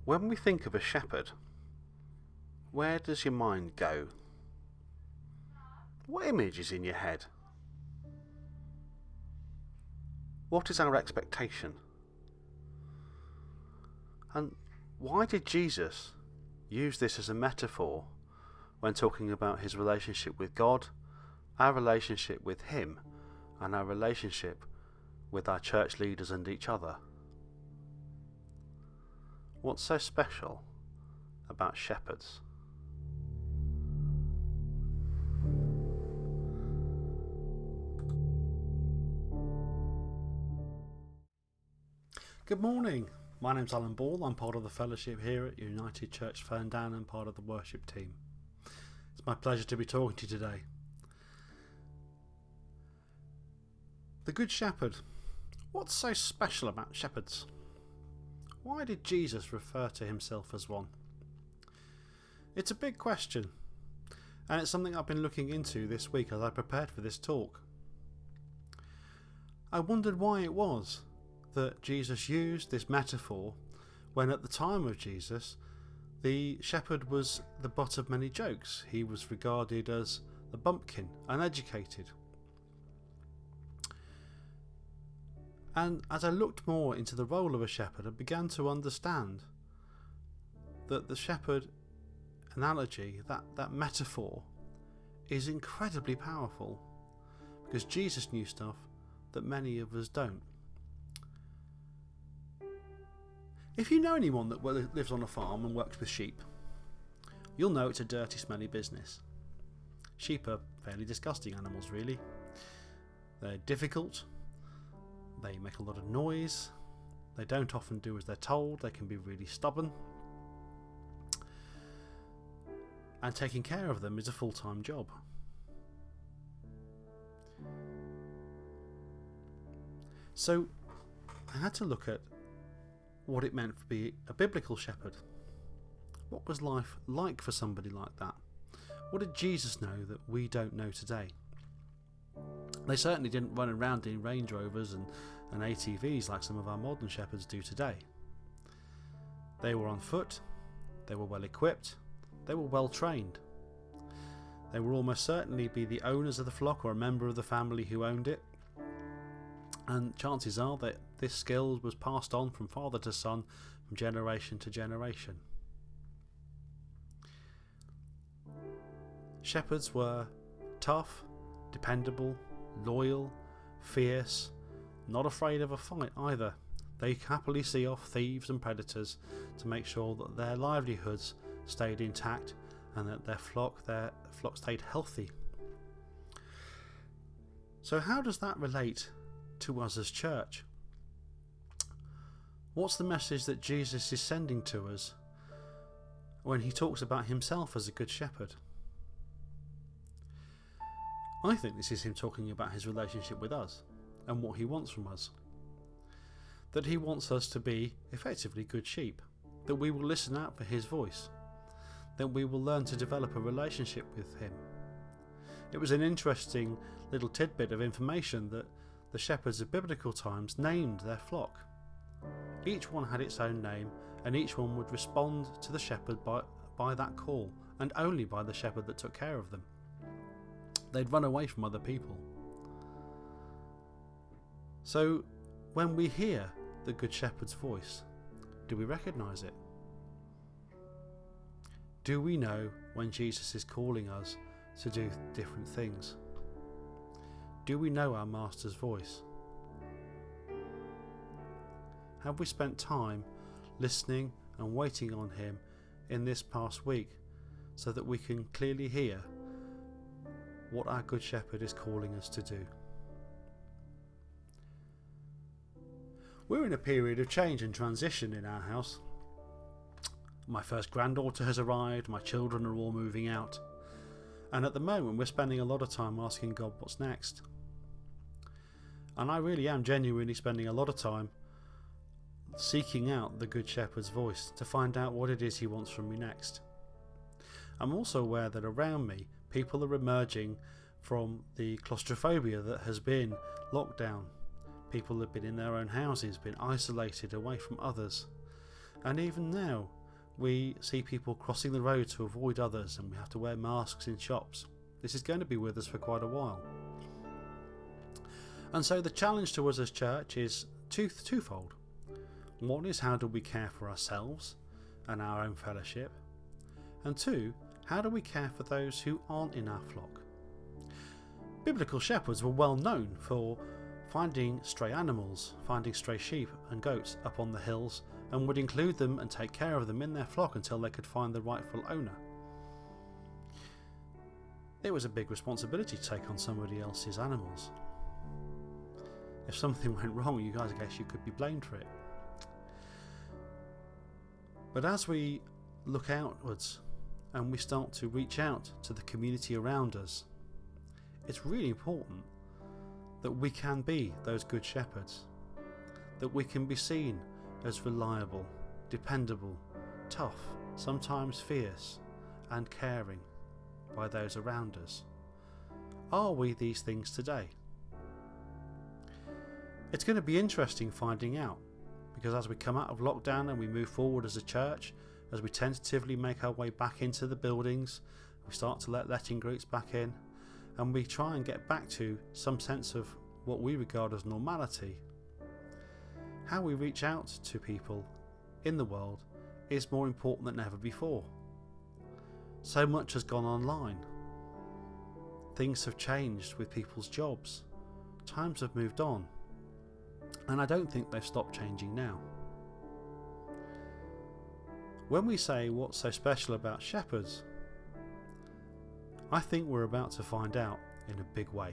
When we think of a shepherd, where does your mind go? What image is in your head? What is our expectation? And why did Jesus use this as a metaphor when talking about his relationship with God, our relationship with him, and our relationship with our church leaders and each other? What's so special about shepherds? Good morning. My name's Alan Ball. I'm part of the fellowship here at United Church Ferndown and part of the worship team. It's my pleasure to be talking to you today. The Good Shepherd. What's so special about shepherds? Why did Jesus refer to himself as one? It's a big question, and it's something I've been looking into this week as I prepared for this talk. I wondered why it was that Jesus used this metaphor when at the time of Jesus the shepherd was the butt of many jokes. He was regarded as the bumpkin, uneducated. And as I looked more into the role of a shepherd, I began to understand that the shepherd analogy, that metaphor, is incredibly powerful because Jesus knew stuff that many of us don't. If you know anyone that lives on a farm and works with sheep, you'll know it's a dirty, smelly business. Sheep are fairly disgusting animals, really. They're difficult. They make a lot of noise. They don't often do as they're told. They can be really stubborn. And taking care of them is a full-time job. So I had to look at what it meant to be a biblical shepherd. What was life like for somebody like that? What did Jesus know that we don't know today? They certainly didn't run around in Range Rovers and ATVs like some of our modern shepherds do today. They were on foot, they were well equipped, they were well trained. They would almost certainly be the owners of the flock or a member of the family who owned it. And chances are that this skill was passed on from father to son, from generation to generation. Shepherds were tough, dependable, loyal, fierce, not afraid of a fight either. They happily see off thieves and predators to make sure that their livelihoods stayed intact and that their flock stayed healthy. So how does that relate to us as church? What's the message that Jesus is sending to us when he talks about himself as a good shepherd? I think this is him talking about his relationship with us and what he wants from us. That he wants us to be effectively good sheep, that we will listen out for his voice, that we will learn to develop a relationship with him. It was an interesting little tidbit of information that the shepherds of biblical times named their flock. Each one had its own name, and each one would respond to the shepherd by that call, and only by the shepherd that took care of them. They'd run away from other people. So when we hear the Good Shepherd's voice, do we recognise it? Do we know when Jesus is calling us to do different things? Do we know our Master's voice? Have we spent time listening and waiting on him in this past week so that we can clearly hear what our Good Shepherd is calling us to do? We're in a period of change and transition in our house. My first granddaughter has arrived, my children are all moving out, and at the moment we're spending a lot of time asking God what's next. And I really am genuinely spending a lot of time seeking out the Good Shepherd's voice to find out what it is he wants from me next. I'm also aware that around me people are emerging from the claustrophobia that has been lockdown. People have been in their own houses, been isolated away from others, And even now, we see people crossing the road to avoid others, and we have to wear masks in shops. This is going to be with us for quite a while. And so the challenge to us as church is twofold. One is, how do we care for ourselves and our own fellowship? And two, how do we care for those who aren't in our flock? Biblical shepherds were well known for finding stray animals, finding stray sheep and goats up on the hills, and would include them and take care of them in their flock until they could find the rightful owner. It was a big responsibility to take on somebody else's animals. If something went wrong, you guys, I guess you could be blamed for it. But as we look outwards and we start to reach out to the community around us, it's really important that we can be those good shepherds, that we can be seen as reliable, dependable, tough, sometimes fierce, and caring by those around us. Are we these things today? It's going to be interesting finding out, because as we come out of lockdown and we move forward as a church, as we tentatively make our way back into the buildings, we start to let letting groups back in, and we try and get back to some sense of what we regard as normality. How we reach out to people in the world is more important than ever before. So much has gone online. Things have changed with people's jobs. Times have moved on. And I don't think they've stopped changing now. When we say what's so special about shepherds, I think we're about to find out in a big way.